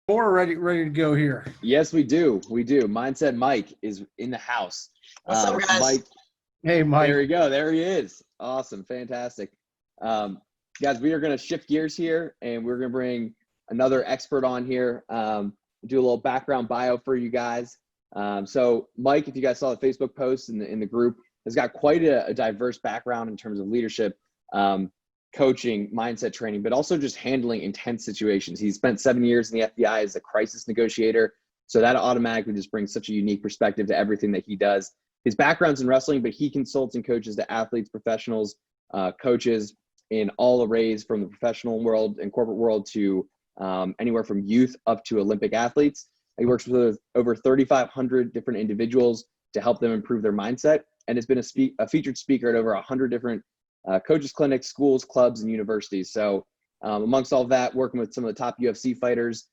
Moor ready to go here. Yes, we do. We do. Mindset Mike is in the house. What's up, guys? Mike, Hey, Mike. there we go. There he is. Awesome. Fantastic. Guys, we are going to shift gears here, and we're going to bring another expert on here. Do a little background bio for you guys. So Mike, if you guys saw the Facebook post in the group, has got quite a diverse background in terms of leadership, coaching, mindset training, but also just handling intense situations. He's spent 7 years in the FBI as a crisis negotiator. So that automatically just brings such a unique perspective to everything that he does. His background's in wrestling, but he consults and coaches to athletes, professionals, coaches in all arrays from the professional world and corporate world to anywhere from youth up to Olympic athletes. He works with over 3,500 different individuals to help them improve their mindset, and has been a featured speaker at over 100 different coaches clinics, schools, clubs, and universities. So amongst all of that, working with some of the top UFC fighters,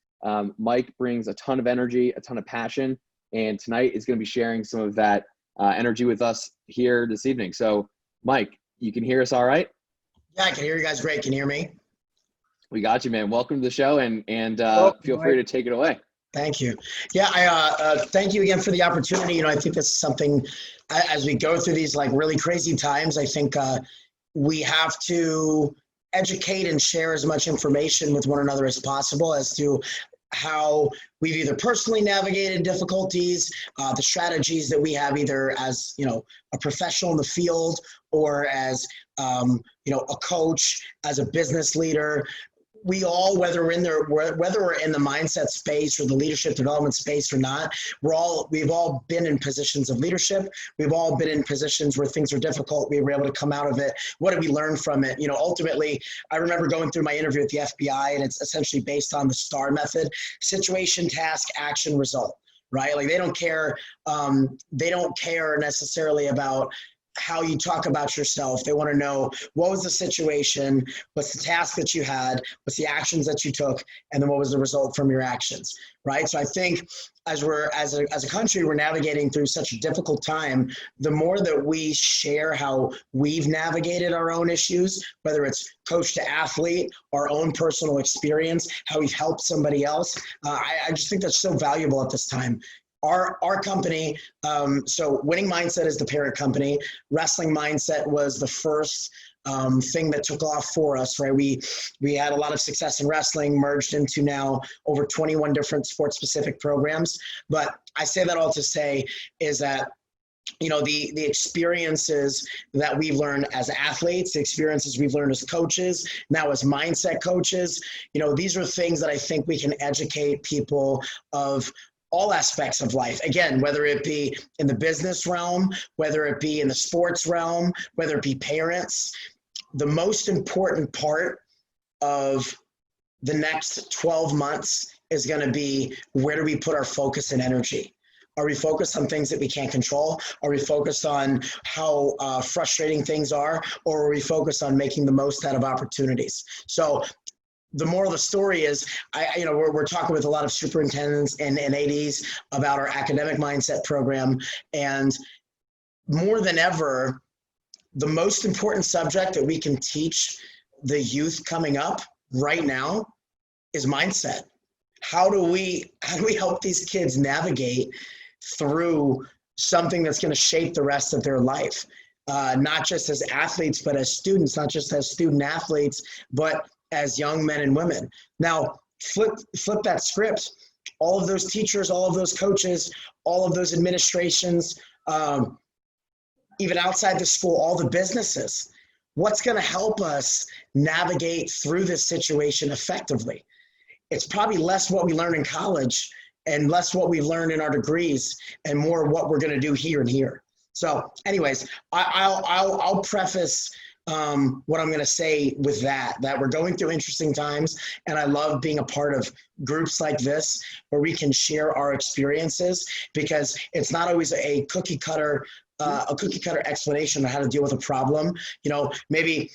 Mike brings a ton of energy, a ton of passion, and tonight is going to be sharing some of that energy with us here this evening. So Mike, you can hear us all right? Yeah, I can hear you guys great. Can you hear me? We got you, man. Welcome to the show, and feel free to take it away. Thank you. Yeah, I thank you again for the opportunity. I think this is something, as we go through these like really crazy times, I think we have to educate and share as much information with one another as possible as to how we've either personally navigated difficulties, the strategies that we have either as, a professional in the field or as, a coach, as a business leader. We all, whether we're in the mindset space or the leadership development space or not, we've all been in positions of leadership. We've all been in positions where things are difficult. We were able to come out of it. What did we learn from it? Ultimately, I remember going through my interview at the FBI, and it's essentially based on the STAR method: situation, task, action, result. Right? Like they don't care necessarily about how you talk about yourself. They want to know what was the situation, what's the task that you had, what's the actions that you took, and then what was the result from your actions, right? So I think as a country, we're navigating through such a difficult time, the more that we share how we've navigated our own issues, whether it's coach to athlete, our own personal experience, how we've helped somebody else, I just think that's so valuable at this time. Our company, so Winning Mindset is the parent company. Wrestling Mindset was the first thing that took off for us, right? We had a lot of success in wrestling, merged into now over 21 different sports-specific programs. But I say that all to say is that the experiences that we've learned as athletes, the experiences we've learned as coaches, now as mindset coaches, these are things that I think we can educate people of all aspects of life. Again, whether it be in the business realm, whether it be in the sports realm, whether it be parents, the most important part of the next 12 months is going to be, where do we put our focus and energy? Are we focused on things that we can't control? Are we focused on how frustrating things are? Or are we focused on making the most out of opportunities? So the moral of the story is, we're talking with a lot of superintendents and ADs about our academic mindset program. And more than ever, the most important subject that we can teach the youth coming up right now is mindset. How do we help these kids navigate through something that's going to shape the rest of their life? Not just as athletes, but as students, not just as student athletes, but as young men and women. Now, flip that script. All of those teachers, all of those coaches, all of those administrations, even outside the school, all the businesses, what's going to help us navigate through this situation effectively? It's probably less what we learn in college and less what we learn in our degrees and more what we're going to do here and here. So anyways, I'll preface what I'm going to say with that we're going through interesting times, and I love being a part of groups like this where we can share our experiences, because it's not always a cookie cutter explanation on how to deal with a problem. Maybe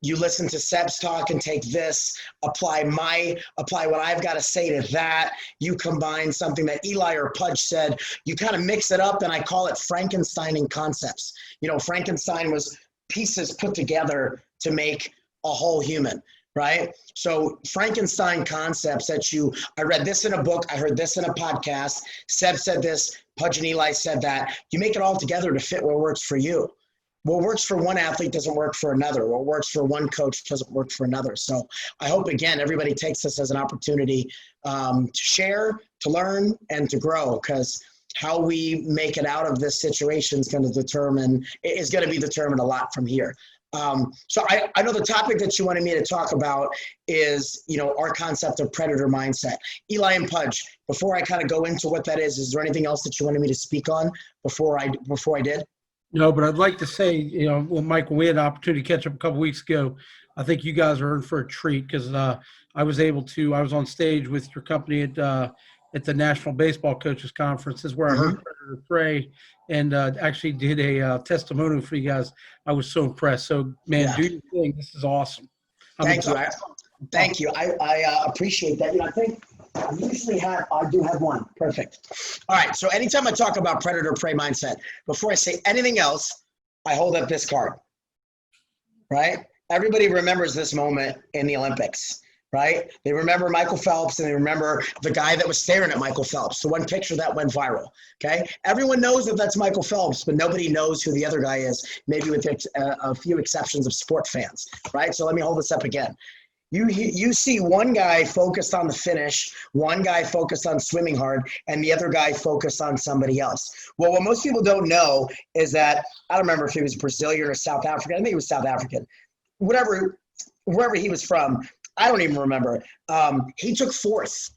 you listen to Seb's talk and take this, apply what I've got to say to that. You combine something that Eli or Pudge said, you kind of mix it up, and I call it Frankensteining concepts. Frankenstein was pieces put together to make a whole human. right? So Frankenstein concepts I read this in a book, I heard this in a podcast, Seb said this, Pudge and Eli said that. You make it all together to fit what works for you. What works for one athlete doesn't work for another. What works for one coach doesn't work for another. So I hope, again, everybody takes this as an opportunity to share, to learn, and to grow, because how we make it out of this situation is going to be determined a lot from here. So I know the topic that you wanted me to talk about is, our concept of predator mindset. Eli and Pudge, before I kind of go into what that is there anything else that you wanted me to speak on before I did? No, but I'd like to say, Michael, we had an opportunity to catch up a couple weeks ago. I think you guys are in for a treat because I was on stage with your company at the National Baseball Coaches Conference. This is where I heard Predator Prey and actually did a testimonial for you guys. I was so impressed. So, man, do your thing. This is awesome. Thank you. I appreciate that. I think I do have one. Perfect. All right. So anytime I talk about predator prey mindset, before I say anything else, I hold up this card, right? Everybody remembers this moment in the Olympics, right? They remember Michael Phelps and they remember the guy that was staring at Michael Phelps, the one picture that went viral, okay? Everyone knows that that's Michael Phelps, but nobody knows who the other guy is, maybe with a few exceptions of sport fans, right? So let me hold this up again. You see one guy focused on the finish, one guy focused on swimming hard, and the other guy focused on somebody else. Well, what most people don't know is that, I don't remember if he was Brazilian or South African. I think he was South African. Wherever he was from, I don't even remember. He took fourth,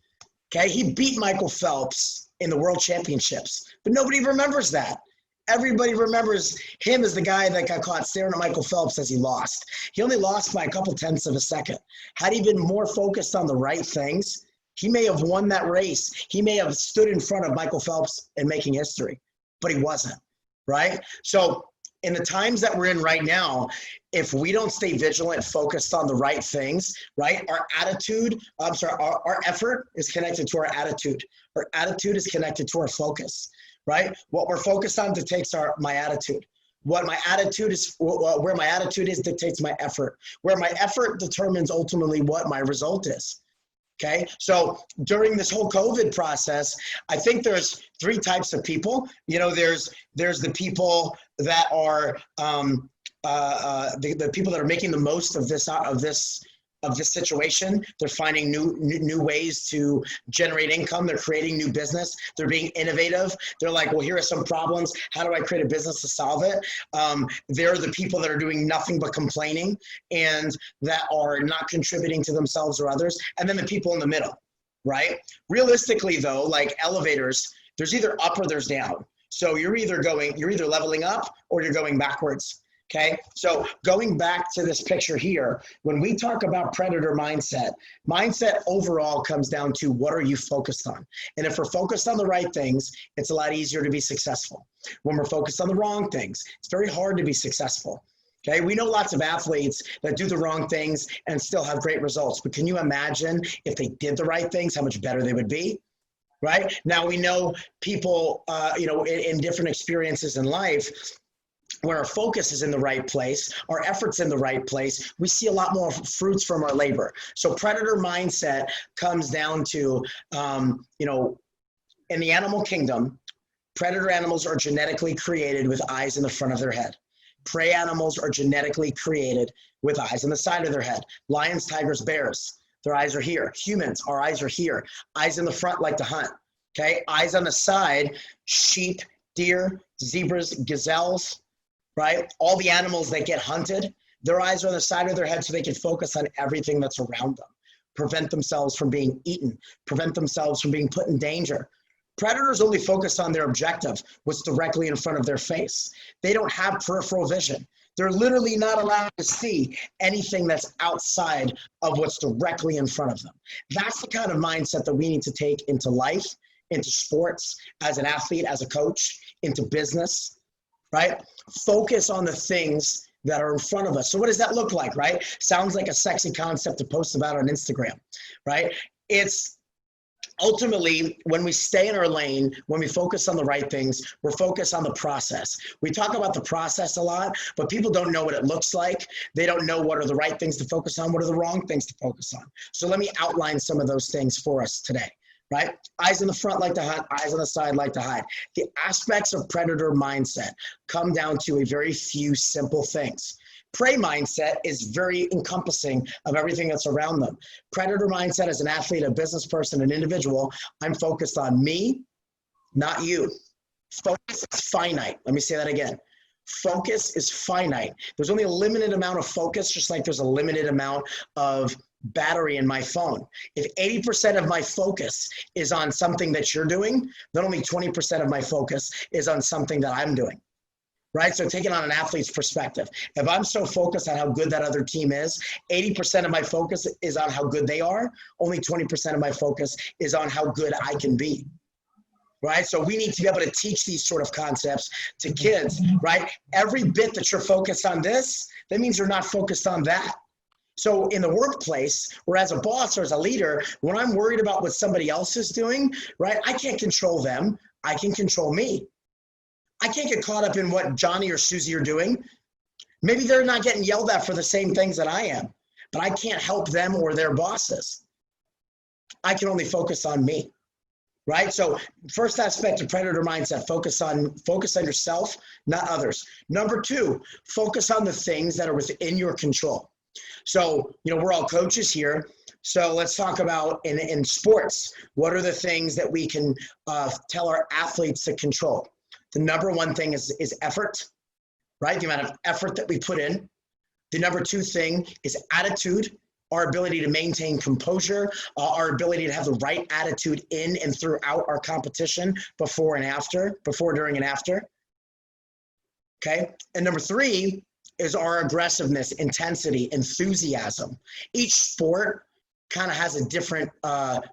okay? He beat Michael Phelps in the World Championships, but nobody remembers that. Everybody remembers him as the guy that got caught staring at Michael Phelps as he lost. He only lost by a couple tenths of a second. Had he been more focused on the right things, he may have won that race. He may have stood in front of Michael Phelps and making history, but he wasn't, right? So in the times that we're in right now, if we don't stay vigilant, focused on the right things, right? Our effort is connected to our attitude. Our attitude is connected to our focus. Right? What we're focused on dictates my attitude. What my attitude is, where my attitude is dictates my effort. Where my effort determines ultimately what my result is. Okay? So during this whole COVID process, I think there's three types of people. There's the people that are the people that are making the most of this situation. They're finding new ways to generate income. They're creating new business. They're being innovative. They're like, well, here are some problems. How do I create a business to solve it? They're the people that are doing nothing but complaining and that are not contributing to themselves or others. And then the people in the middle, right? Realistically though, like elevators, there's either up or there's down. So you're either leveling up or you're going backwards. Okay, so going back to this picture here, when we talk about predator mindset overall comes down to what are you focused on? And if we're focused on the right things, it's a lot easier to be successful. When we're focused on the wrong things, it's very hard to be successful. Okay, we know lots of athletes that do the wrong things and still have great results, but can you imagine if they did the right things, how much better they would be? Right? Now we know people, in different experiences in life, when our focus is in the right place, our efforts in the right place, we see a lot more fruits from our labor. So predator mindset comes down to, in the animal kingdom, predator animals are genetically created with eyes in the front of their head. Prey animals are genetically created with eyes on the side of their head. Lions, tigers, bears, their eyes are here. Humans, our eyes are here. Eyes in the front like to hunt, okay? Eyes on the side, sheep, deer, zebras, gazelles, right? All the animals that get hunted, their eyes are on the side of their head so they can focus on everything that's around them, prevent themselves from being eaten, prevent themselves from being put in danger. Predators only focus on their objective, what's directly in front of their face. They don't have peripheral vision. They're literally not allowed to see anything that's outside of what's directly in front of them. That's the kind of mindset that we need to take into life, into sports, as an athlete, as a coach, into business. Right? Focus on the things that are in front of us. So what does that look like, right? Sounds like a sexy concept to post about on Instagram, right? It's ultimately, when we stay in our lane, when we focus on the right things, we're focused on the process. We talk about the process a lot, but people don't know what it looks like. They don't know what are the right things to focus on, what are the wrong things to focus on. So let me outline some of those things for us today, right? Eyes in the front like to hunt, eyes on the side like to hide. The aspects of predator mindset come down to a very few simple things. Prey mindset is very encompassing of everything that's around them. Predator mindset, as an athlete, a business person, an individual, I'm focused on me, not you. Focus is finite. Let me say that again. Focus is finite. There's only a limited amount of focus, just like there's a limited amount of battery in my phone. If 80% of my focus is on something that you're doing, then only 20% of my focus is on something that I'm doing. Right? So take it on an athlete's perspective. If I'm so focused on how good that other team is, 80% of my focus is on how good they are. Only 20% of my focus is on how good I can be. Right? So we need to be able to teach these sort of concepts to kids, right? Every bit that you're focused on this, that means you're not focused on that. So in the workplace, or as a boss or as a leader, when I'm worried about what somebody else is doing, right? I can't control them. I can control me. I can't get caught up in what Johnny or Susie are doing. Maybe they're not getting yelled at for the same things that I am, but I can't help them or their bosses. I can only focus on me, right? So first aspect of predator mindset, focus on yourself, not others. Number two, focus on the things that are within your control. So, we're all coaches here. So let's talk about in sports, what are the things that we can tell our athletes to control? The number one thing is effort, right? The amount of effort that we put in. The number two thing is attitude, our ability to maintain composure, our ability to have the right attitude in and throughout our competition, before, during, and after. Okay. And number three is our aggressiveness, intensity, enthusiasm. Each sport kind of has a different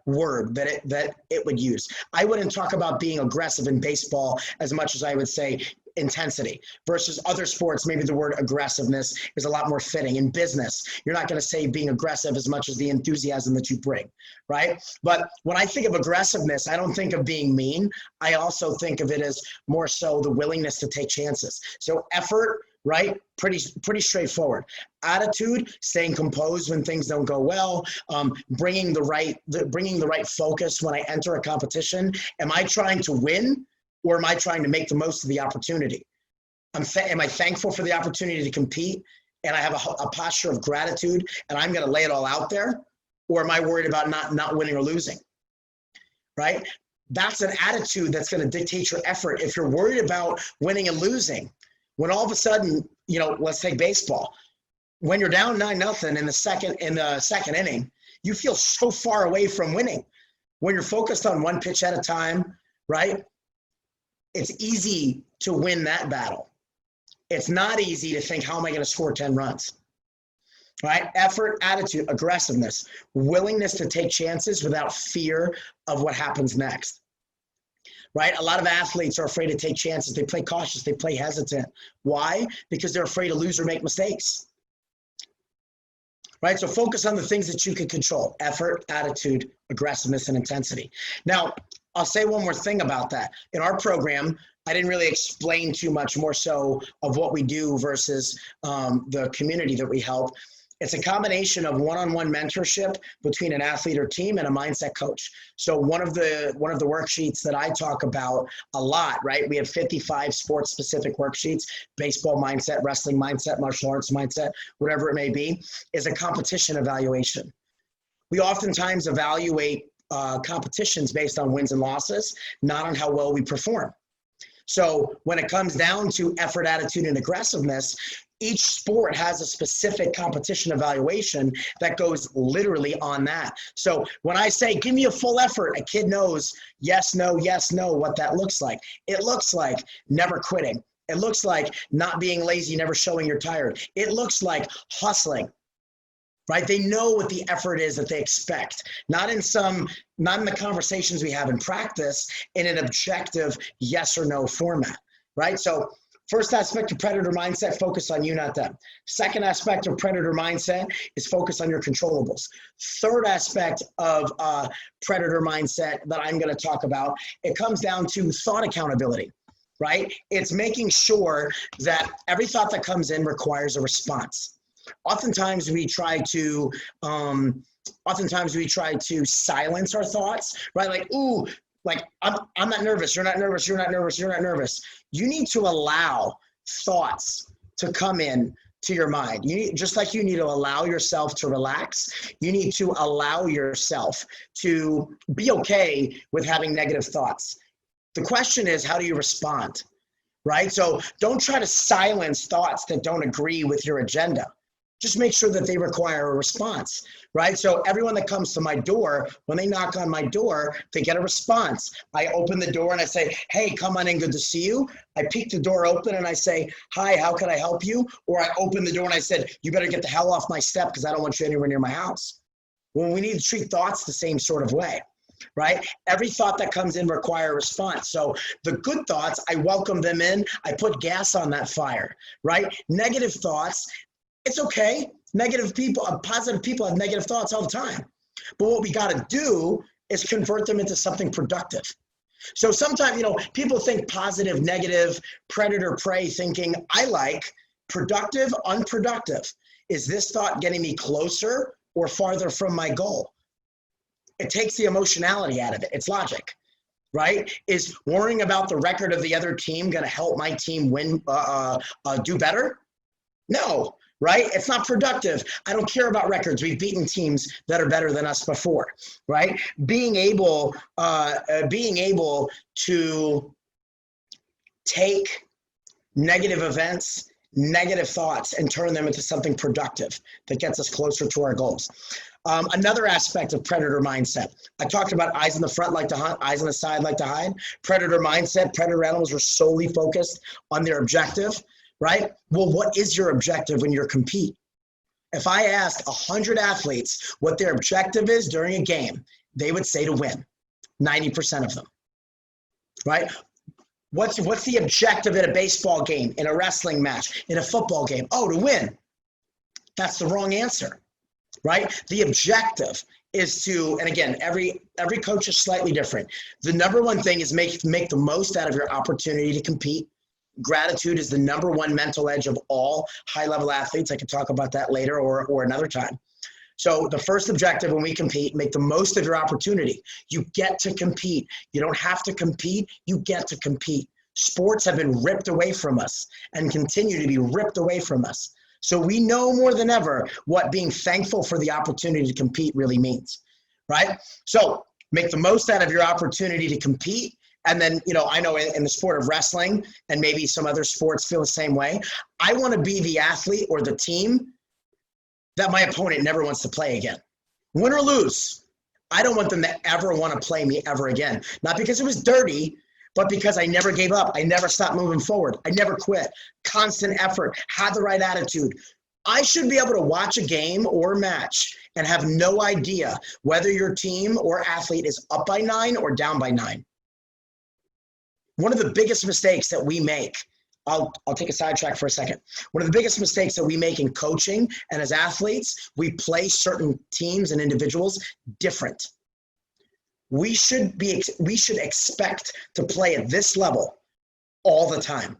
word that it would use. I wouldn't talk about being aggressive in baseball as much as I would say intensity, versus other sports. Maybe the word aggressiveness is a lot more fitting. In business, you're not going to say being aggressive as much as the enthusiasm that you bring, right? But when I think of aggressiveness, I don't think of being mean. I also think of it as more so the willingness to take chances. So effort, right? Pretty straightforward. Attitude, staying composed when things don't go well, bringing the right focus when I enter a competition. Am I trying to win, or am I trying to make the most of the opportunity? Am I thankful for the opportunity to compete, and I have a posture of gratitude, and I'm going to lay it all out there, or am I worried about not winning or losing? Right? That's an attitude that's going to dictate your effort. If you're worried about winning and losing, when all of a sudden, let's take baseball. When you're down 9-0 in the second inning, you feel so far away from winning. When you're focused on one pitch at a time, right? It's easy to win that battle. It's not easy to think, how am I going to score 10 runs? Right? Effort, attitude, aggressiveness, willingness to take chances without fear of what happens next. Right? A lot of athletes are afraid to take chances. They play cautious. They play hesitant. Why? Because they're afraid to lose or make mistakes. Right? So focus on the things that you can control: effort, attitude, aggressiveness, and intensity. Now, I'll say one more thing about that. In our program, I didn't really explain too much, more so of what we do versus the community that we help. It's a combination of one-on-one mentorship between an athlete or team and a mindset coach. So one of the worksheets that I talk about a lot, right? We have 55 sports-specific worksheets: baseball mindset, wrestling mindset, martial arts mindset, whatever it may be, is a competition evaluation. We oftentimes evaluate competitions based on wins and losses, not on how well we perform. So when it comes down to effort, attitude, and aggressiveness, each sport has a specific competition evaluation that goes literally on that. So when I say, give me a full effort, a kid knows yes, no, what that looks like. It looks like never quitting. It looks like not being lazy, never showing you're tired. It looks like hustling, right? They know what the effort is that they expect, not in the conversations we have in practice, in an objective yes or no format, right? So First aspect of predator mindset, focus on you, not them. Second aspect of predator mindset is focus on your controllables. Third aspect of predator mindset that I'm going to talk about, it comes down to thought accountability, right? It's making sure that every thought that comes in requires a response. Oftentimes we try to silence our thoughts, right? Like, ooh, like I'm not nervous. You're not nervous. You're not nervous. You're not nervous. You need to allow thoughts to come in to your mind. Just like you need to allow yourself to relax, you need to allow yourself to be okay with having negative thoughts. The question is, how do you respond, right? So don't try to silence thoughts that don't agree with your agenda. Just make sure that they require a response, right? So everyone that comes to my door, when they knock on my door, they get a response. I open the door and I say, hey, come on in, good to see you. I peek the door open and I say, hi, how can I help you? Or I open the door and I said, you better get the hell off my step because I don't want you anywhere near my house. Well, we need to treat thoughts the same sort of way, right? Every thought that comes in requires a response. So the good thoughts, I welcome them in. I put gas on that fire, right? Negative thoughts, it's okay. Positive people have negative thoughts all the time. But what we got to do is convert them into something productive. So sometimes, people think positive, negative, predator, prey thinking. I like productive, unproductive. Is this thought getting me closer or farther from my goal? It takes the emotionality out of it. It's logic, right? Is worrying about the record of the other team going to help my team win, do better? No. Right? It's not productive. I don't care about records. We've beaten teams that are better than us before, right? Being able to take negative events, negative thoughts, and turn them into something productive that gets us closer to our goals. Another aspect of predator mindset. I talked about eyes in the front like to hunt, eyes on the side like to hide. Predator mindset, predator animals were solely focused on their objective. Right? Well, what is your objective when you compete? If I asked 100 athletes what their objective is during a game, they would say to win, 90% of them, right? What's the objective in a baseball game, in a wrestling match, in a football game? Oh, to win. That's the wrong answer, right? The objective is to, and again, every coach is slightly different. The number one thing is make the most out of your opportunity to compete. Gratitude is the number one mental edge of all high-level athletes. I could talk about that later or another time. So the first objective when we compete, make the most of your opportunity. You get to compete. You don't have to compete. You get to compete. Sports have been ripped away from us and continue to be ripped away from us. So we know more than ever what being thankful for the opportunity to compete really means, right? So make the most out of your opportunity to compete. And then, I know in the sport of wrestling and maybe some other sports feel the same way. I want to be the athlete or the team that my opponent never wants to play again. Win or lose, I don't want them to ever want to play me ever again. Not because it was dirty, but because I never gave up. I never stopped moving forward. I never quit. Constant effort, had the right attitude. I should be able to watch a game or match and have no idea whether your team or athlete is up by 9 or down by 9. One of the biggest mistakes that we make, I'll take a sidetrack for a second. One of the biggest mistakes that we make in coaching and as athletes, we play certain teams and individuals different. We should expect to play at this level all the time.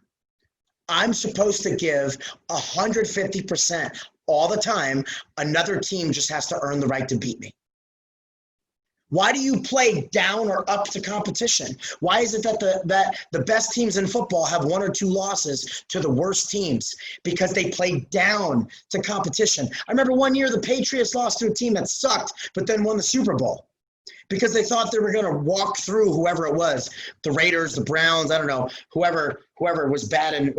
I'm supposed to give 150% all the time. Another team just has to earn the right to beat me. Why do you play down or up to competition? Why is it that the best teams in football have 1 or 2 losses to the worst teams? Because they play down to competition. I remember one year the Patriots lost to a team that sucked, but then won the Super Bowl because they thought they were going to walk through whoever it was, the Raiders, the Browns, I don't know, whoever was bad in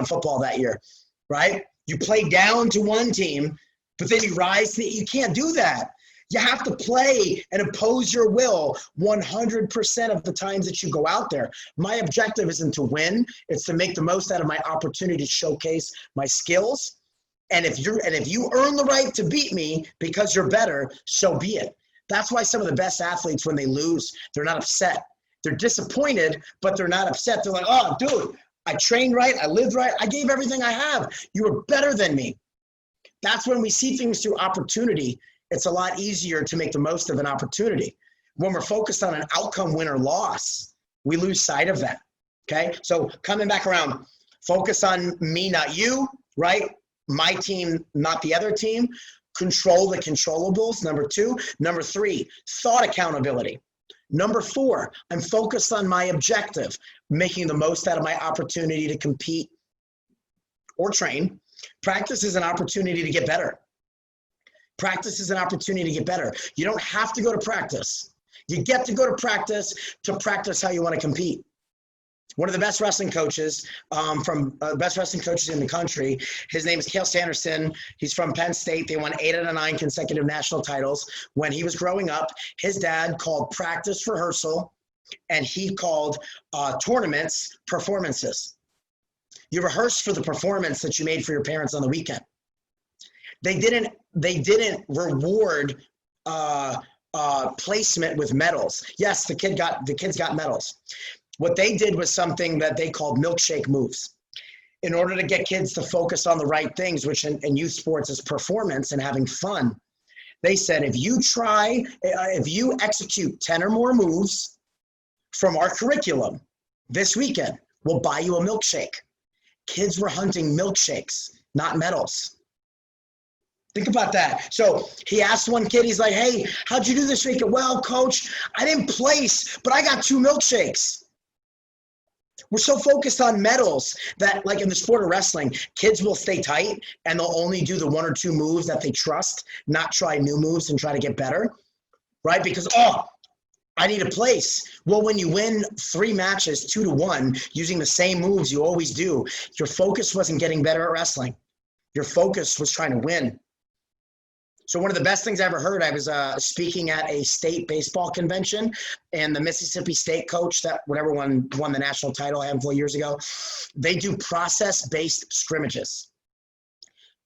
football that year, right? You play down to one team, but then you rise. You can't do that. You have to play and impose your will 100% of the times that you go out there. My objective isn't to win. It's to make the most out of my opportunity to showcase my skills. And if you earn the right to beat me because you're better, so be it. That's why some of the best athletes, when they lose, they're not upset. They're disappointed, but they're not upset. They're like, oh, dude, I trained right. I lived right. I gave everything I have. You were better than me. That's when we see things through opportunity. It's a lot easier to make the most of an opportunity. When we're focused on an outcome, win or loss, we lose sight of that. Okay. So coming back around, focus on me, not you, right? My team, not the other team. Control the controllables, number 2. Number 3, thought accountability. Number 4, I'm focused on my objective, making the most out of my opportunity to compete or train. Practice is an opportunity to get better. Practice is an opportunity to get better. You don't have to go to practice. You get to go to practice how you want to compete. One of the best wrestling coaches best wrestling coaches in the country. His name is Cale Sanderson. He's from Penn State. They won 8 out of 9 consecutive national titles. When he was growing up, his dad called practice rehearsal, and he called tournaments performances. You rehearsed for the performance that you made for your parents on the weekend. They didn't reward placement with medals. Yes, the kids got medals. What they did was something that they called milkshake moves. In order to get kids to focus on the right things, which in youth sports is performance and having fun, they said, if you execute 10 or more moves from our curriculum this weekend, we'll buy you a milkshake. Kids were hunting milkshakes, not medals. Think about that. So he asked one kid, he's like, hey, how'd you do this weekend? Well, coach, I didn't place, but I got 2 milkshakes. We're so focused on medals that, like in the sport of wrestling, kids will stay tight and they'll only do the 1 or 2 moves that they trust, not try new moves and try to get better, right? Because, I need a place. Well, when you win 3 matches, 2-1, using the same moves you always do, your focus wasn't getting better at wrestling. Your focus was trying to win. So one of the best things I ever heard, I was speaking at a state baseball convention, and the Mississippi State coach that won the national title a handful of years ago, they do process-based scrimmages.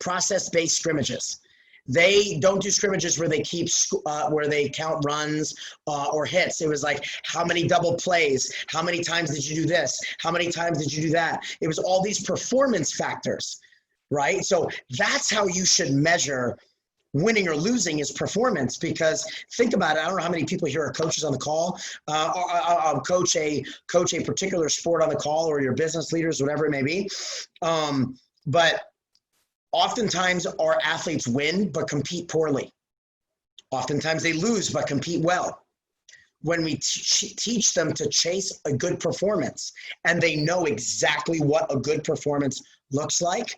Process-based scrimmages. They don't do scrimmages where they count runs or hits. It was like, how many double plays? How many times did you do this? How many times did you do that? It was all these performance factors, right? So that's how you should measure winning or losing is performance, because think about it. I don't know how many people here are coaches on the call, coach a particular sport on the call, or your business leaders, whatever it may be. But oftentimes our athletes win, but compete poorly. Oftentimes they lose, but compete well. When we teach them to chase a good performance, and they know exactly what a good performance looks like,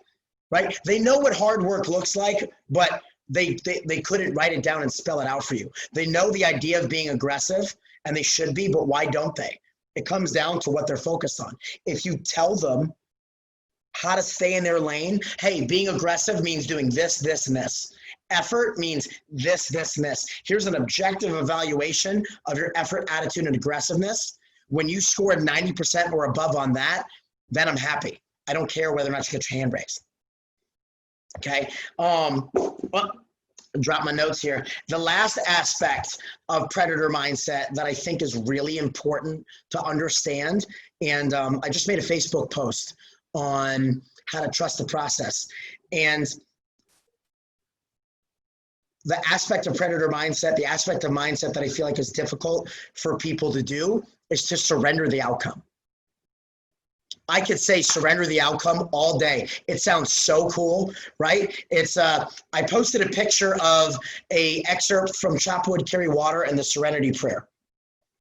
right? They know what hard work looks like, but they couldn't write it down and spell it out for you. They know the idea of being aggressive, and they should be, but why don't they? It comes down to what they're focused on. If you tell them how to stay in their lane, hey, being aggressive means doing this, this, and this. Effort means this, this, and this. Here's an objective evaluation of your effort, attitude, and aggressiveness. When you score 90% or above on that, then I'm happy. I don't care whether or not you get your hand raised. Okay. Drop my notes here. The last aspect of predator mindset that I think is really important to understand, and I just made a Facebook post on how to trust the process. And the aspect of predator mindset, the aspect of mindset that I feel like is difficult for people to do, is to surrender the outcome. I could say surrender the outcome all day. It sounds so cool, right? It's I posted a picture of a excerpt from Chop Wood, Carry Water and the Serenity Prayer,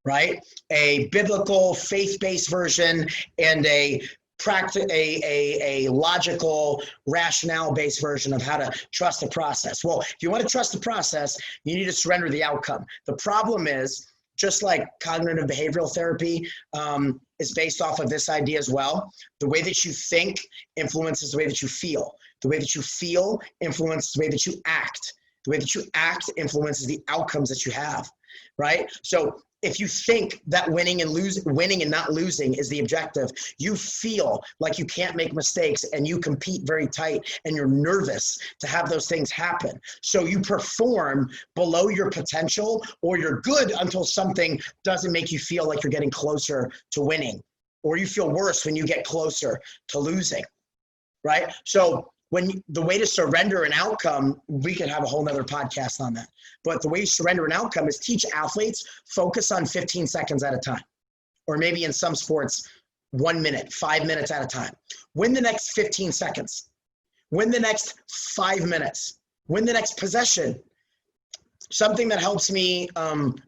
right? A biblical, faith-based version and a logical, rationale-based version of how to trust the process. Well, if you want to trust the process, you need to surrender the outcome. The problem is, just like cognitive behavioral therapy is based off of this idea as well, the way that you think influences the way that you feel. The way that you feel influences the way that you act. The way that you act influences the outcomes that you have, right? So if you think that winning and not losing is the objective, you feel like you can't make mistakes and you compete very tight and you're nervous to have those things happen. So you perform below your potential, or you're good until something doesn't make you feel like you're getting closer to winning. or you feel worse when you get closer to losing, right? So the way to surrender an outcome, we could have a whole nother podcast on that. But the way you surrender an outcome is teach athletes focus on 15 seconds at a time, or maybe in some sports, 1 minute, 5 minutes at a time. Win the next 15 seconds. Win the next 5 minutes. Win the next possession. Something that helps me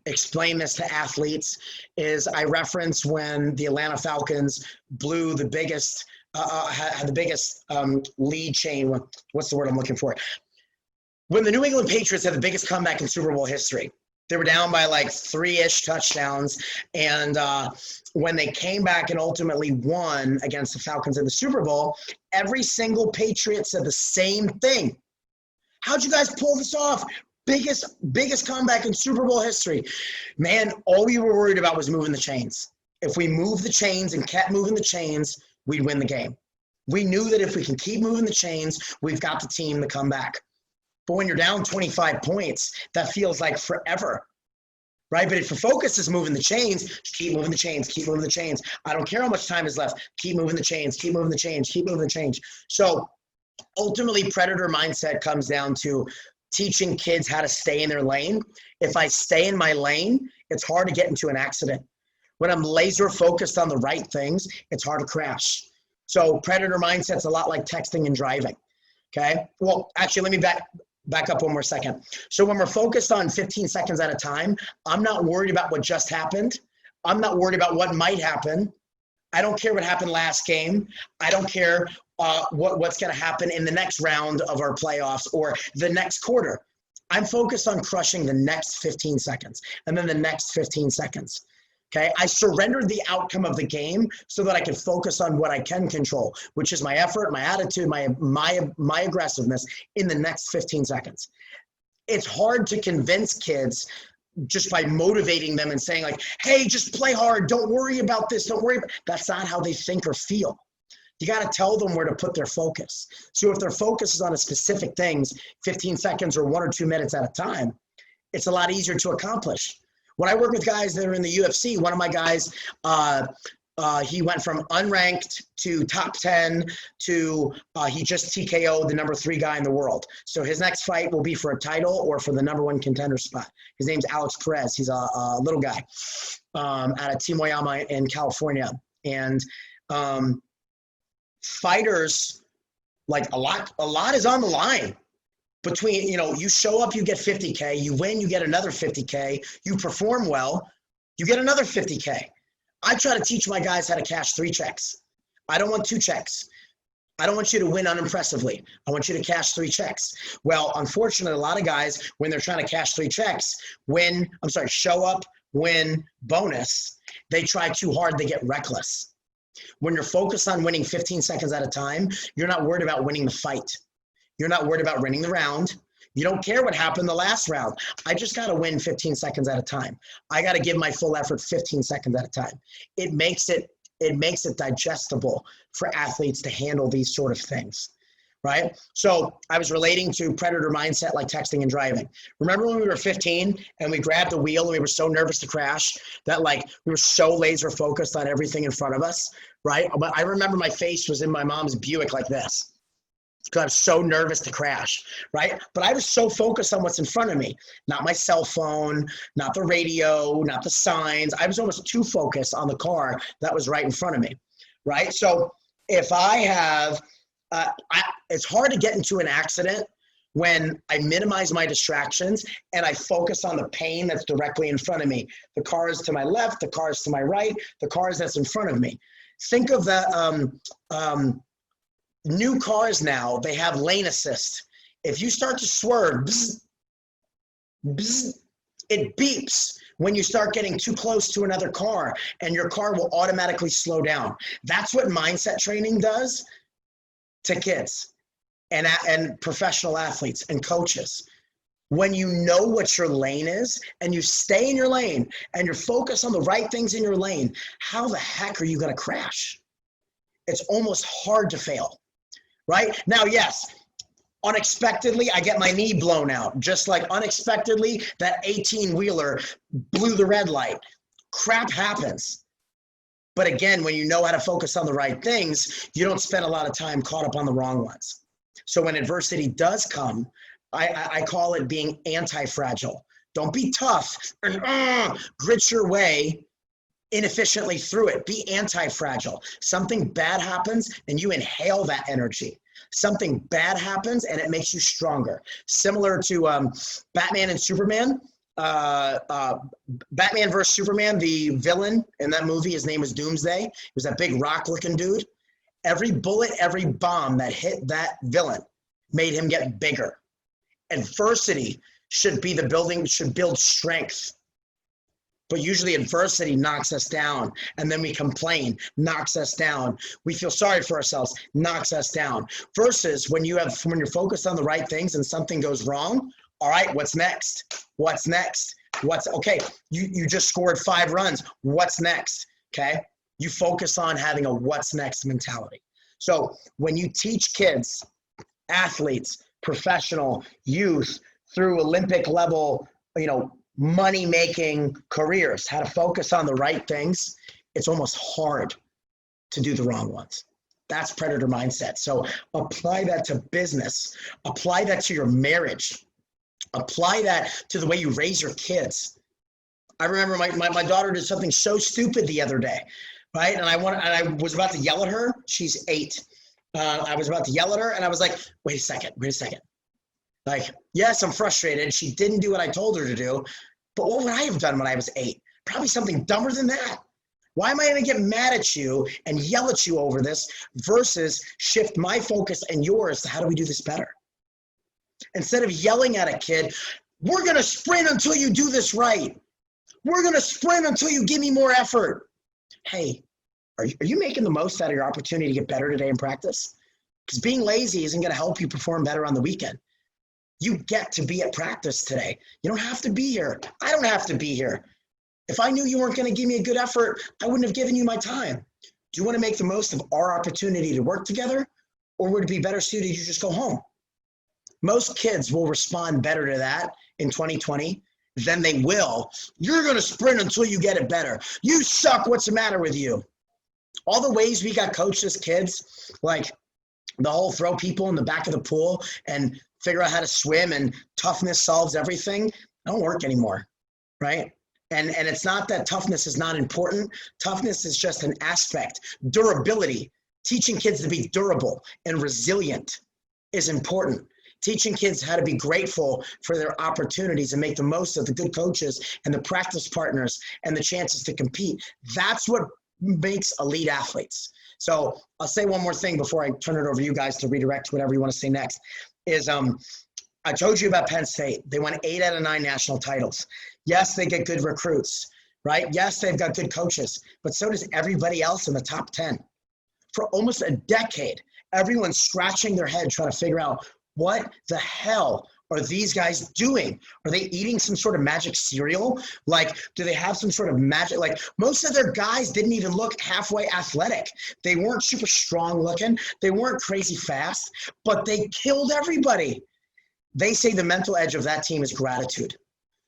explain this to athletes is I reference when the Atlanta Falcons blew the biggest, had the biggest lead chain. What's the word I'm looking for? When the New England Patriots had the biggest comeback in Super Bowl history. They were down by like 3-ish touchdowns. And when they came back and ultimately won against the Falcons in the Super Bowl, every single Patriot said the same thing. How'd you guys pull this off? Biggest comeback in Super Bowl history. Man, all we were worried about was moving the chains. If we moved the chains and kept moving the chains, we'd win the game. We knew that if we can keep moving the chains, we've got the team to come back. But when you're down 25 points, that feels like forever, right? But if your focus is moving the chains, just keep moving the chains, keep moving the chains. I don't care how much time is left. Keep moving the chains, keep moving the chains, keep moving the chains. So ultimately, predator mindset comes down to teaching kids how to stay in their lane. If I stay in my lane, it's hard to get into an accident. When I'm laser focused on the right things, it's hard to crash. So predator mindset's a lot like texting and driving, okay? Well, actually, let me back up one more second. So when we're focused on 15 seconds at a time, I'm not worried about what just happened. I'm not worried about what might happen. I don't care what happened last game. I don't care what's going to happen in the next round of our playoffs or the next quarter. I'm focused on crushing the next 15 seconds and then the next 15 seconds. Okay, I surrendered the outcome of the game so that I can focus on what I can control, which is my effort, my attitude, my aggressiveness in the next 15 seconds. It's hard to convince kids just by motivating them and saying like, hey, just play hard. Don't worry about this. Don't worry. That's not how they think or feel. You got to tell them where to put their focus. So if their focus is on a specific things, 15 seconds or 1 or 2 minutes at a time, it's a lot easier to accomplish. When I work with guys that are in the UFC, one of my guys, he went from unranked to top 10 to he just TKO'd the number 3 guy in the world. So his next fight will be for a title or for the number 1 contender spot. His name's Alex Perez. He's a little guy out of Timoyama in California. And fighters, like a lot is on the line. Between, you show up, you get 50K, you win, you get another 50K, you perform well, you get another 50K. I try to teach my guys how to cash 3 checks. I don't want 2 checks. I don't want you to win unimpressively. I want you to cash 3 checks. Well, unfortunately, a lot of guys, when they're trying to cash 3 checks, show up, win, bonus, they try too hard, they get reckless. When you're focused on winning 15 seconds at a time, you're not worried about winning the fight. You're not worried about winning the round. You don't care what happened the last round. I just got to win 15 seconds at a time. I got to give my full effort 15 seconds at a time. It makes it digestible for athletes to handle these sort of things, right? So I was relating to predator mindset like texting and driving. Remember when we were 15 and we grabbed the wheel and we were so nervous to crash that like we were so laser focused on everything in front of us, right? But I remember my face was in my mom's Buick like this. Because I was so nervous to crash, right? But I was so focused on what's in front of me, not my cell phone, not the radio, not the signs. I was almost too focused on the car that was right in front of me, right? So if I have, it's hard to get into an accident when I minimize my distractions and I focus on the pain that's directly in front of me. The car is to my left, the car is to my right, the car is that's in front of me. Think of the, new cars now, they have lane assist. If you start to swerve, bzz, bzz, it beeps when you start getting too close to another car and your car will automatically slow down. That's what mindset training does to kids and professional athletes and coaches. When you know what your lane is and you stay in your lane and you're focused on the right things in your lane, how the heck are you going to crash? It's almost hard to fail. Right? Now, yes, unexpectedly, I get my knee blown out. Just like unexpectedly, that 18-wheeler blew the red light. Crap happens. But again, when you know how to focus on the right things, you don't spend a lot of time caught up on the wrong ones. So when adversity does come, I call it being anti-fragile. Don't be tough and grit your way inefficiently through it. Be anti-fragile. Something bad happens and you inhale that energy. Something bad happens and it makes you stronger. Similar to Batman and Superman. Batman versus Superman, the villain in that movie, his name was Doomsday. He was that big rock-looking dude. Every bullet, every bomb that hit that villain made him get bigger. Adversity should build strength. But usually adversity knocks us down, and then we complain, knocks us down. We feel sorry for ourselves, knocks us down. Versus when you're focused on the right things and something goes wrong, all right, what's next? What's next? Okay, you just scored 5 runs. What's next? Okay? You focus on having a what's next mentality. So when you teach kids, athletes, professional, youth, through Olympic level, money-making careers, how to focus on the right things, it's almost hard to do the wrong ones. That's predator mindset. So apply that to business. Apply that to your marriage. Apply that to the way you raise your kids. I remember my daughter did something so stupid the other day, right? And I was about to yell at her. She's 8. I was about to yell at her, and I was like, wait a second. Like, yes, I'm frustrated. She didn't do what I told her to do, but what would I have done when I was 8? Probably something dumber than that. Why am I going to get mad at you and yell at you over this versus shift my focus and yours to how do we do this better? Instead of yelling at a kid, we're going to sprint until you do this right. We're going to sprint until you give me more effort. Hey, are you making the most out of your opportunity to get better today in practice? Because being lazy isn't going to help you perform better on the weekend. You get to be at practice today. You don't have to be here. I don't have to be here. If I knew you weren't going to give me a good effort, I wouldn't have given you my time. Do you want to make the most of our opportunity to work together? Or would it be better suited you just go home? Most kids will respond better to that in 2020 than they will. You're going to sprint until you get it better. You suck. What's the matter with you? All the ways we got coached as kids, like the whole throw people in the back of the pool and figure out how to swim and toughness solves everything, don't work anymore, right? And it's not that toughness is not important. Toughness is just an aspect. Durability, teaching kids to be durable and resilient is important. Teaching kids how to be grateful for their opportunities and make the most of the good coaches and the practice partners and the chances to compete. That's what makes elite athletes. So I'll say one more thing before I turn it over to you guys to redirect whatever you want to say next. Is I told you about Penn State. They won 8 out of 9 national titles. Yes, they get good recruits, right? Yes, they've got good coaches, but so does everybody else in the top 10. For almost a decade, everyone's scratching their head trying to figure out what the hell are these guys doing? Are they eating some sort of magic cereal? Like, do they have some sort of magic? Like, most of their guys didn't even look halfway athletic. They weren't super strong looking. They weren't crazy fast, but they killed everybody. They say the mental edge of that team is gratitude.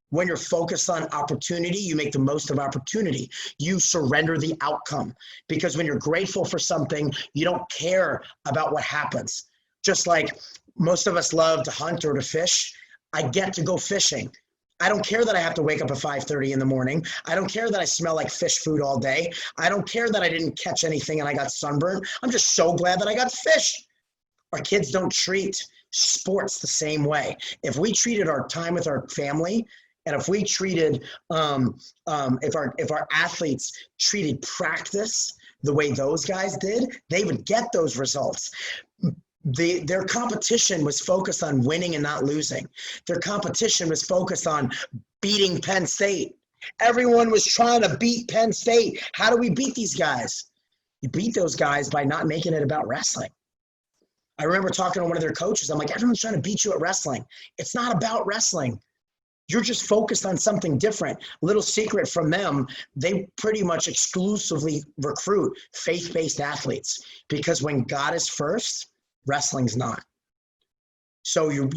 When you're focused on opportunity, you make the most of opportunity. You surrender the outcome, because when you're grateful for something, you don't care about what happens. Just like most of us love to hunt or to fish, I get to go fishing. I don't care that I have to wake up at 5:30 in the morning. I don't care that I smell like fish food all day. I don't care that I didn't catch anything and I got sunburned. I'm just so glad that I got fish. Our kids don't treat sports the same way. If we treated our time with our family, and if we treated, if our athletes treated practice the way those guys did, they would get those results. Their competition was focused on winning and not losing. Their competition was focused on beating Penn State. Everyone was trying to beat Penn State. How do we beat these guys? You beat those guys by not making it about wrestling. I remember talking to one of their coaches. I'm like, everyone's trying to beat you at wrestling. It's not about wrestling. You're just focused on something different. Little secret from them, they pretty much exclusively recruit faith-based athletes, because when God is first, wrestling's not. So you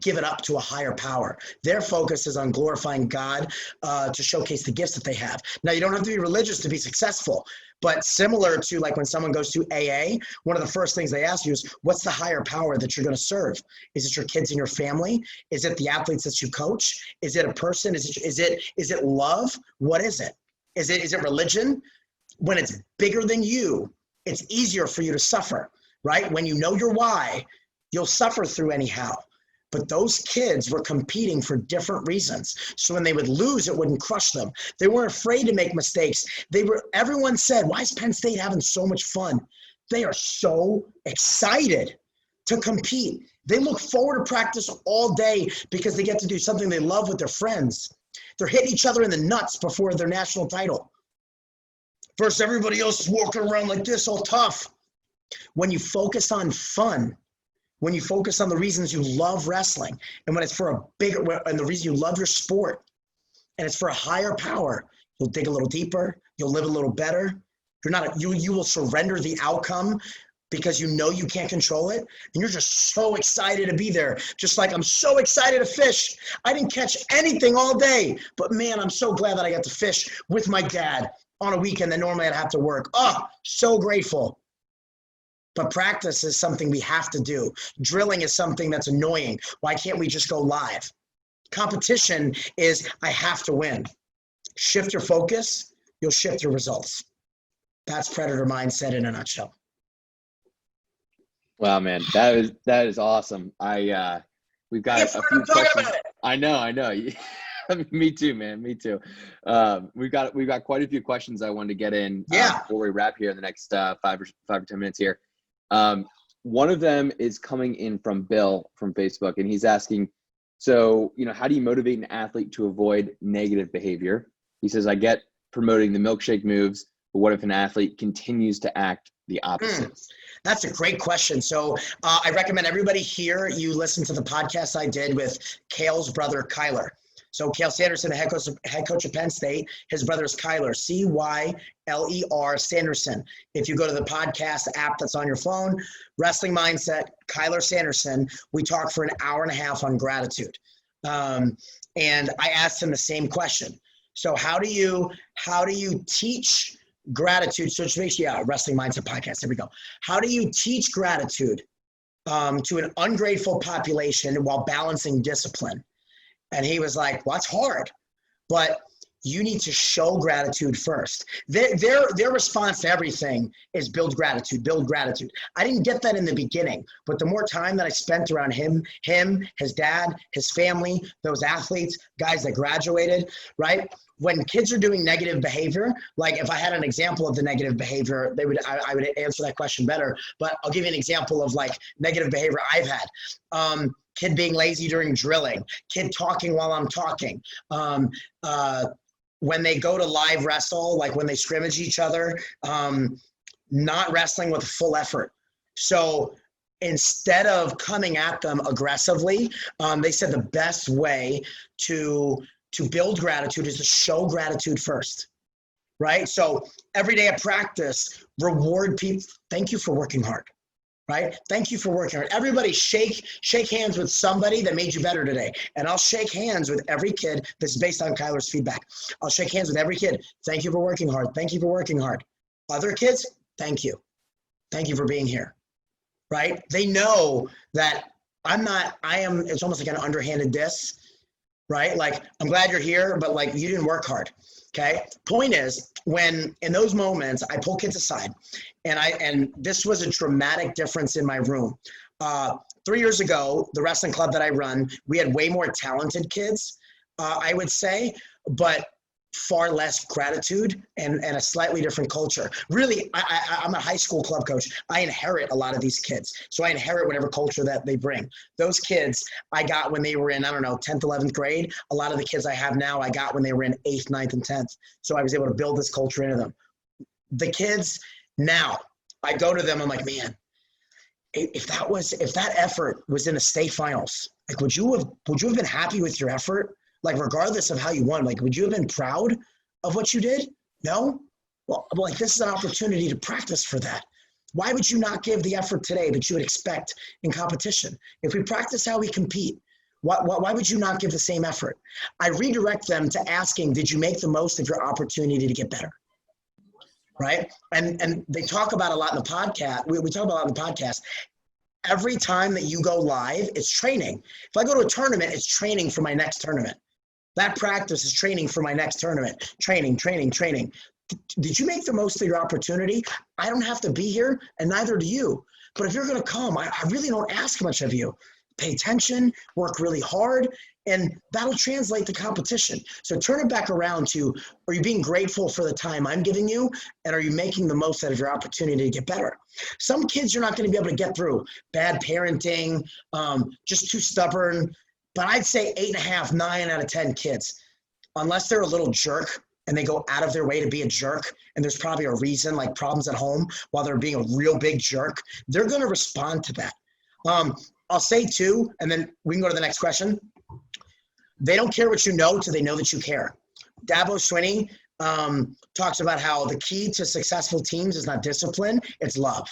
give it up to a higher power. Their focus is on glorifying God to showcase the gifts that they have. Now, you don't have to be religious to be successful, but similar to like when someone goes to AA, one of the first things they ask you is, what's the higher power that you're going to serve? Is it your kids and your family? Is it the athletes that you coach? Is it a person? Is it love? What is it? Is it religion? When it's bigger than you, it's easier for you to suffer, right? When you know your why, you'll suffer through anyhow. But those kids were competing for different reasons. So when they would lose, it wouldn't crush them. They weren't afraid to make mistakes. Everyone said, why is Penn State having so much fun? They are so excited to compete. They look forward to practice all day because they get to do something they love with their friends. They're hitting each other in the nuts before their national title. Versus everybody else is walking around like this, all tough. When you focus on fun, when you focus on the reasons you love wrestling, and when it's for and the reason you love your sport, and it's for a higher power, you'll dig a little deeper, you'll live a little better. You will surrender the outcome because you know you can't control it, and you're just so excited to be there. Just like I'm so excited to fish. I didn't catch anything all day, but man, I'm so glad that I got to fish with my dad on a weekend that normally I'd have to work. Oh, so grateful. But practice is something we have to do. Drilling is something that's annoying. Why can't we just go live? Competition is I have to win. Shift your focus, you'll shift your results. That's predator mindset in a nutshell. Wow, man, that is awesome. We've got a few questions. I know. Me too, man. Me too. We've got quite a few questions I wanted to get in before we wrap here in the next 5 or 10 minutes here. One of them is coming in from Bill from Facebook, and he's asking, so, how do you motivate an athlete to avoid negative behavior? He says, I get promoting the milkshake moves, but what if an athlete continues to act the opposite? That's a great question. So I recommend everybody here, you listen to the podcast I did with Cale's brother, Kyler. So Cale Sanderson, the head coach of Penn State, his brother is Kyler, Cyler Sanderson. If you go to the podcast app that's on your phone, Wrestling Mindset, Kyler Sanderson, we talk for an hour and a half on gratitude. And I asked him the same question. So how do you teach gratitude? So it's basically, Wrestling Mindset podcast, there we go. How do you teach gratitude to an ungrateful population while balancing discipline? And he was like, well, that's hard, but you need to show gratitude first. Their response to everything is build gratitude. I didn't get that in the beginning, but the more time that I spent around him, his dad, his family, those athletes, guys that graduated, right? When kids are doing negative behavior, like if I had an example of the negative behavior, I would answer that question better, but I'll give you an example of like negative behavior I've had. Kid being lazy during drilling, kid talking while I'm talking. When they go to live wrestle, like when they scrimmage each other, not wrestling with full effort. So instead of coming at them aggressively, they said the best way to build gratitude is to show gratitude first, right? So every day at practice, reward people. Thank you for working hard. Right? Thank you for working hard. Everybody shake hands with somebody that made you better today. And I'll shake hands with every kid. This is based on Kyler's feedback. I'll shake hands with every kid. Thank you for working hard. Thank you for working hard. Other kids, thank you. Thank you for being here. Right? They know that it's almost like an underhanded diss, right? Like, I'm glad you're here, but like you didn't work hard. Okay. Point is, when in those moments I pull kids aside, and this was a dramatic difference in my room. 3 years ago, the wrestling club that I run, we had way more talented kids, I would say, but far less gratitude and a slightly different culture. Really, I'm a high school club coach. I inherit a lot of these kids. So I inherit whatever culture that they bring. Those kids I got when they were in, 10th, 11th grade. A lot of the kids I have now, I got when they were in 8th, 9th, and 10th. So I was able to build this culture into them. The kids now, I go to them, I'm like, man, if that effort was in the state finals, like, would you have been happy with your effort? Like, regardless of how you won, like, would you have been proud of what you did? No? Well, like, this is an opportunity to practice for that. Why would you not give the effort today that you would expect in competition? If we practice how we compete, why would you not give the same effort? I redirect them to asking, did you make the most of your opportunity to get better? Right? And they talk about a lot in the podcast. We talk about a lot in the podcast. Every time that you go live, it's training. If I go to a tournament, it's training for my next tournament. That practice is training for my next tournament. Training. Did you make the most of your opportunity? I don't have to be here, and neither do you. But if you're going to come, I really don't ask much of you. Pay attention, work really hard, and that'll translate to competition. So turn it back around to, are you being grateful for the time I'm giving you, and are you making the most out of your opportunity to get better? Some kids you're not going to be able to get through. Bad parenting, just too stubborn. But I'd say 8.5, 9 out of 10 kids, unless they're a little jerk, and they go out of their way to be a jerk, and there's probably a reason, like problems at home, while they're being a real big jerk, they're going to respond to that. I'll say too, and then we can go to the next question. They don't care what you know till they know that you care. Dabo Swinney talks about how the key to successful teams is not discipline, it's love.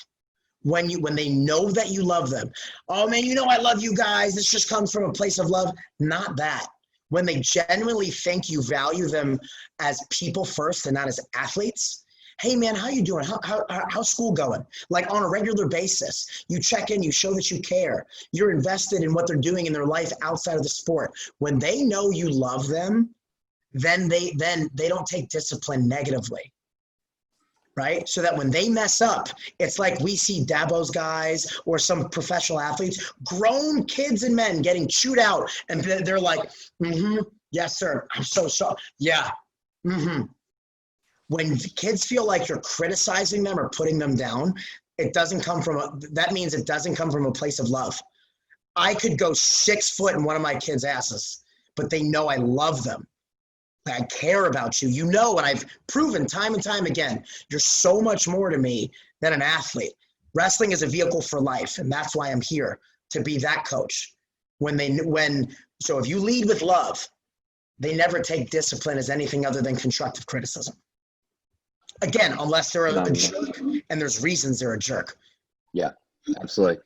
When they know that you love them. Oh man, you know I love you guys. This just comes from a place of love. Not that. When they genuinely think you value them as people first and not as athletes. Hey man, how you doing? How's school going? Like on a regular basis, you check in, you show that you care. You're invested in what they're doing in their life outside of the sport. When they know you love them, then they don't take discipline negatively. Right? So that when they mess up, it's like we see Dabo's guys or some professional athletes, grown kids and men getting chewed out. And they're like, yes, sir. I'm so sorry. Yeah. When kids feel like you're criticizing them or putting them down, that means it doesn't come from a place of love. I could go 6 foot in one of my kids' asses, but they know I love them. I care about you. You know, and I've proven time and time again, you're so much more to me than an athlete. Wrestling is a vehicle for life, and that's why I'm here, to be that coach. So if you lead with love, they never take discipline as anything other than constructive criticism. Again, unless they're a jerk, and there's reasons they're a jerk. Yeah, absolutely.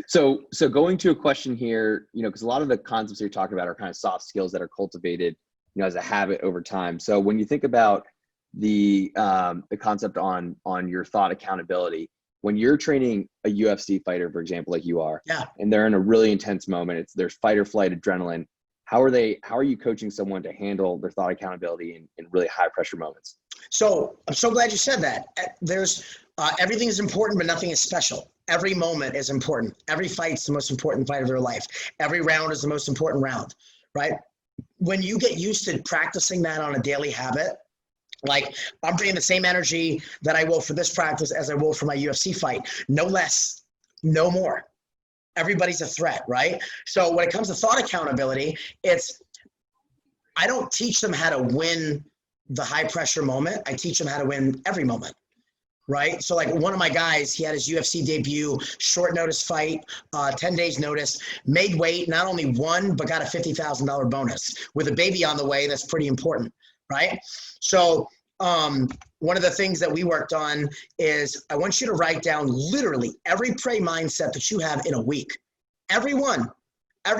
So going to a question here, because a lot of the concepts you're talking about are kind of soft skills that are cultivated as a habit over time. So when you think about the concept on your thought accountability, when you're training a UFC fighter, for example, like you are, and they're in a really intense moment, there's fight or flight adrenaline. How are you coaching someone to handle their thought accountability in really high pressure moments? So I'm so glad you said that. Everything is important, but nothing is special. Every moment is important. Every fight's the most important fight of their life. Every round is the most important round, right? When you get used to practicing that on a daily habit, like I'm bringing the same energy that I will for this practice as I will for my UFC fight, no less, no more. Everybody's a threat, right? So when it comes to thought accountability, I don't teach them how to win the high pressure moment. I teach them how to win every moment. Right? So like one of my guys, he had his UFC debut, short notice fight, 10 days notice, made weight, not only won, but got a $50,000 bonus. With a baby on the way, that's pretty important, right? So one of the things that we worked on is I want you to write down literally every prey mindset that you have in a week. Every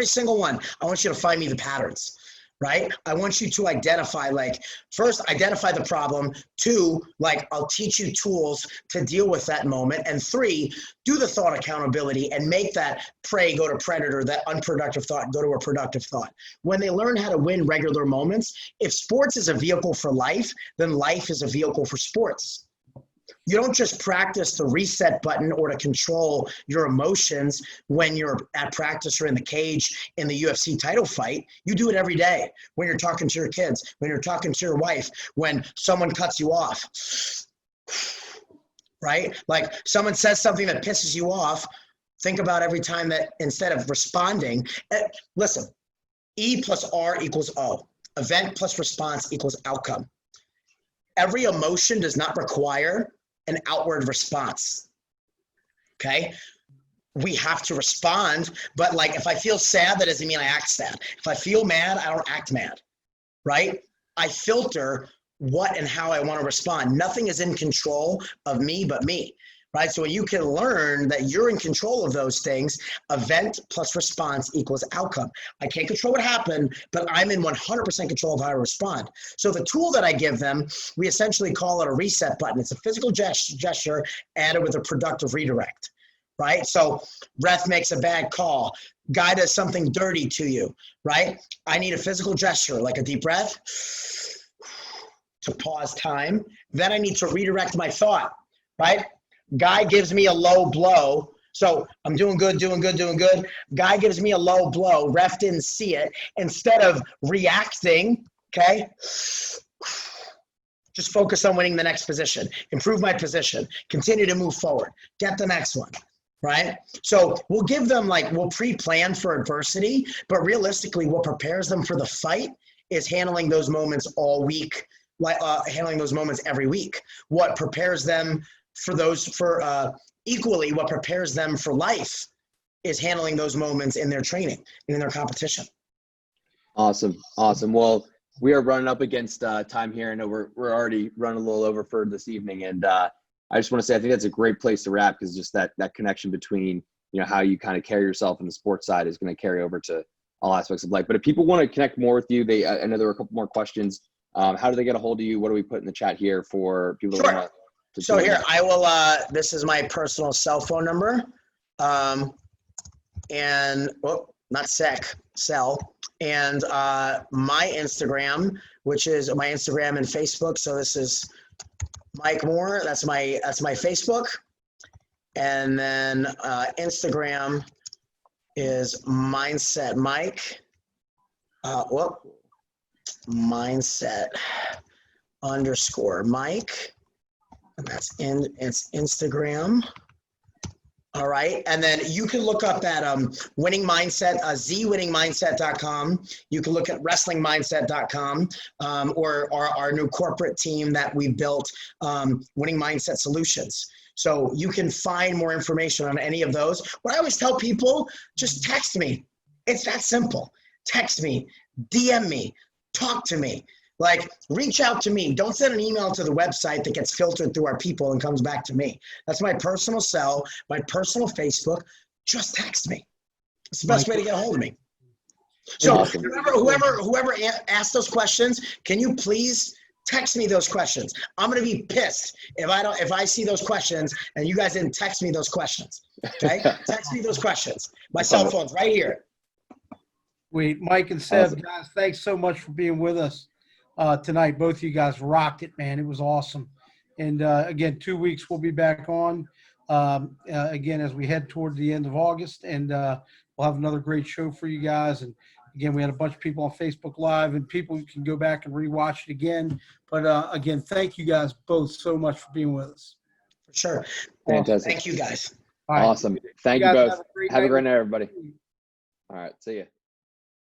single one. I want you to find me the patterns. Right? I want you to identify, first, identify the problem. 2, I'll teach you tools to deal with that moment. And 3, do the thought accountability and make that prey go to predator, that unproductive thought go to a productive thought. When they learn how to win regular moments, if sports is a vehicle for life, then life is a vehicle for sports. You don't just practice the reset button or to control your emotions when you're at practice or in the cage in the UFC title fight. You do it every day when you're talking to your kids, when you're talking to your wife, when someone cuts you off, right? Like someone says something that pisses you off. Think about every time that instead of responding, listen, E plus R equals O. Event plus response equals outcome. Every emotion does not require an outward response, okay? We have to respond, but if I feel sad, that doesn't mean I act sad. If I feel mad, I don't act mad, right? I filter what and how I want to respond. Nothing is in control of me but me, right? So when you can learn that you're in control of those things, event plus response equals outcome. I can't control what happened, but I'm in 100% control of how I respond. So the tool that I give them, we essentially call it a reset button. It's a physical gesture added with a productive redirect, right? So ref makes a bad call. Guy does something dirty to you, right? I need a physical gesture, like a deep breath to pause time. Then I need to redirect my thought, right? Guy gives me a low blow. So I'm doing good. Guy gives me a low blow. Ref didn't see it. Instead of reacting, okay, just focus on winning the next position. Improve my position. Continue to move forward. Get the next one. Right? So we'll give them we'll pre-plan for adversity, but realistically what prepares them for the fight is handling those moments all week, handling those moments every week. What prepares them equally, what prepares them for life is handling those moments in their training and in their competition. Awesome. Well, we are running up against time here. I know we're already running a little over for this evening, and I just want to say I think that's a great place to wrap, because just that connection between how you kind of carry yourself in the sports side is going to carry over to all aspects of life. But if people want to connect more with you, I know there were a couple more questions. How do they get a hold of you? What do we put in the chat here for people that want to? So here, I will, this is my personal cell phone number. And, not cell. And my Instagram, which is my Instagram and Facebook. So this is Mike Moore. That's my Facebook. And then Instagram is Mindset Mike. Mindset _ Mike. And it's Instagram. All right. And then you can look up at Winning Mindset, zwinningmindset.com. You can look at wrestlingmindset.com or our new corporate team that we built, Winning Mindset Solutions. So you can find more information on any of those. What I always tell people, just text me. It's that simple. Text me, DM me, talk to me. Reach out to me. Don't send an email to the website that gets filtered through our people and comes back to me. That's my personal cell, my personal Facebook. Just text me. It's the best way to get a hold of me. So awesome. whoever asked those questions, can you please text me those questions? I'm going to be pissed if I see those questions and you guys didn't text me those questions. Okay? Text me those questions. My cell phone's right here. Wait, Mike and Seb, Awesome. guys, thanks so much for being with us tonight. Both of you guys rocked it, man. It was awesome. And again, 2 weeks we'll be back on again as we head toward the end of August, and we'll have another great show for you guys. And again, we had a bunch of people on Facebook Live, and people can go back and rewatch it again. But again, thank you guys both so much for being with us. For sure. Fantastic. Thank you guys. All right. Awesome. Thank you guys both. have a great Have a great night. night, everybody. All right. See ya.